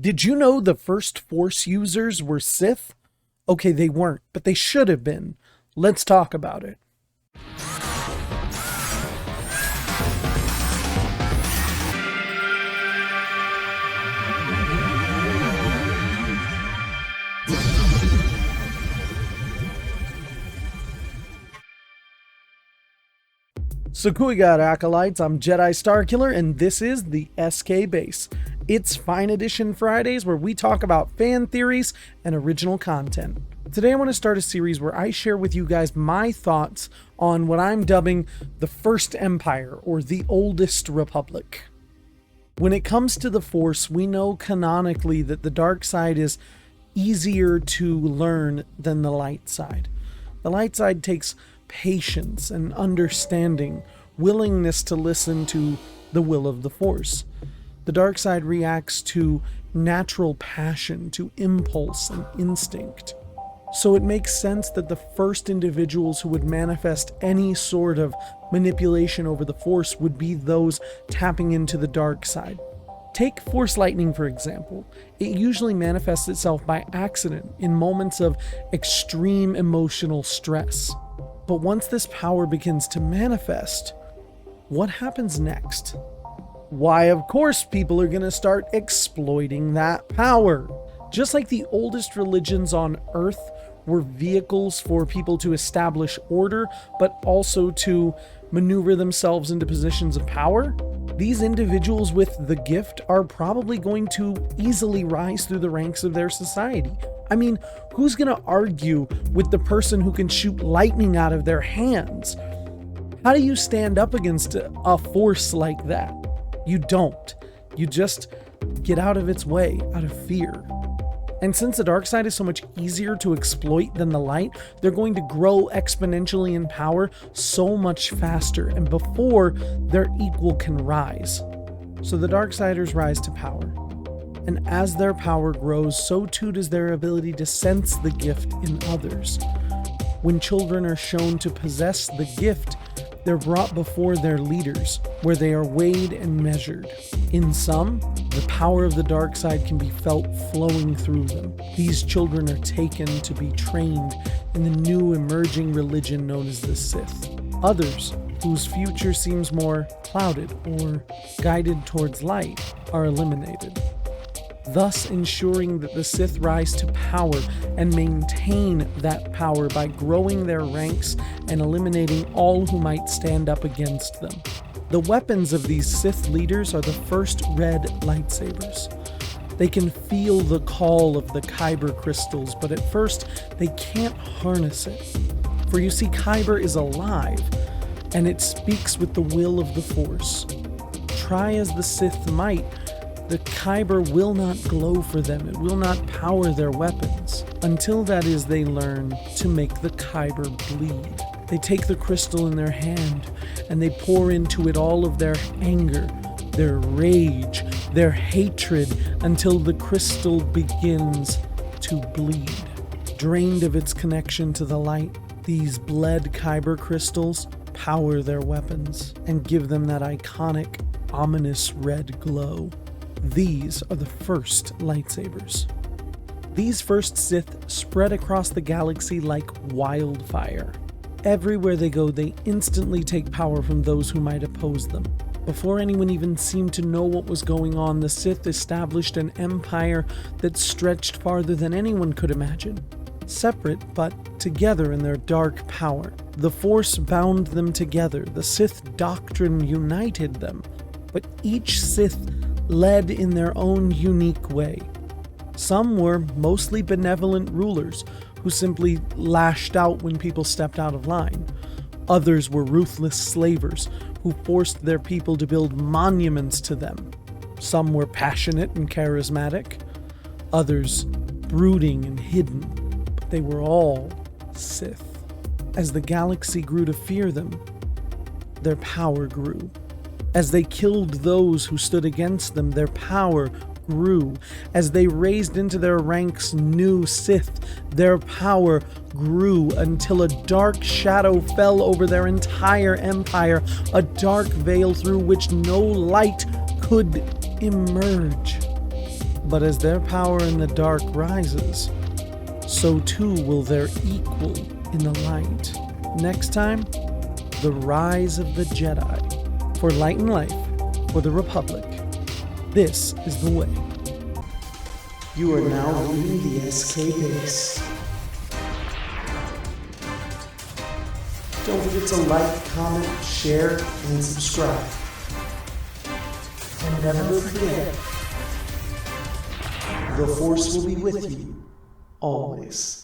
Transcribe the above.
Did you know the first Force users were Sith? Okay, they weren't, but they should have been. Let's talk about it. So cool, we got Acolytes. I'm Jedi Starkiller, and this is the SK Base. It's Fine Edition Fridays, where we talk about fan theories and original content. Today I want to start a series where I share with you guys my thoughts on what I'm dubbing the First Empire, or the Oldest Republic. When it comes to the Force, we know canonically that the dark side is easier to learn than the light side. The light side takes patience and understanding, willingness to listen to the will of the Force. The dark side reacts to natural passion, to impulse and instinct. So it makes sense that the first individuals who would manifest any sort of manipulation over the Force would be those tapping into the dark side. Take Force lightning, for example. It usually manifests itself by accident in moments of extreme emotional stress. But once this power begins to manifest, what happens next? Why, of course, people are going to start exploiting that power. Just like the oldest religions on Earth were vehicles for people to establish order, but also to maneuver themselves into positions of power, these individuals with the gift are probably going to easily rise through the ranks of their society. I mean, who's going to argue with the person who can shoot lightning out of their hands? How do you stand up against a force like that? You don't. You just get out of its way, out of fear. And since the dark side is so much easier to exploit than the light, they're going to grow exponentially in power so much faster and before their equal can rise. So the Darksiders rise to power. And as their power grows, so too does their ability to sense the gift in others. When children are shown to possess the gift, they're brought before their leaders, where they are weighed and measured. In some, the power of the dark side can be felt flowing through them. These children are taken to be trained in the new emerging religion known as the Sith. Others, whose future seems more clouded or guided towards light, are eliminated, thus ensuring that the Sith rise to power and maintain that power by growing their ranks and eliminating all who might stand up against them. The weapons of these Sith leaders are the first red lightsabers. They can feel the call of the Kyber crystals, but at first they can't harness it. For you see, Kyber is alive, and it speaks with the will of the Force. Try as the Sith might, the Kyber will not glow for them. It will not power their weapons. Until that is, they learn to make the Kyber bleed. They take the crystal in their hand and they pour into it all of their anger, their rage, their hatred, until the crystal begins to bleed. Drained of its connection to the light, these bled Kyber crystals power their weapons and give them that iconic, ominous red glow. These are the first lightsabers. These first Sith spread across the galaxy like wildfire. Everywhere they go, they instantly take power from those who might oppose them. Before anyone even seemed to know what was going on, the Sith established an empire that stretched farther than anyone could imagine. Separate, but together in their dark power. The Force bound them together. The Sith doctrine united them. But each Sith led in their own unique way. Some were mostly benevolent rulers who simply lashed out when people stepped out of line. Others were ruthless slavers who forced their people to build monuments to them. Some were passionate and charismatic, others brooding and hidden, but they were all Sith. As the galaxy grew to fear them, their power grew. As they killed those who stood against them, their power grew. As they raised into their ranks new Sith, their power grew until a dark shadow fell over their entire empire, a dark veil through which no light could emerge. But as their power in the dark rises, so too will their equal in the light. Next time, the rise of the Jedi. For light and life, for the Republic, this is the way. You are now leaving the SK base. Don't forget to like, comment, share, and subscribe. And never forget, the Force will be with you, always.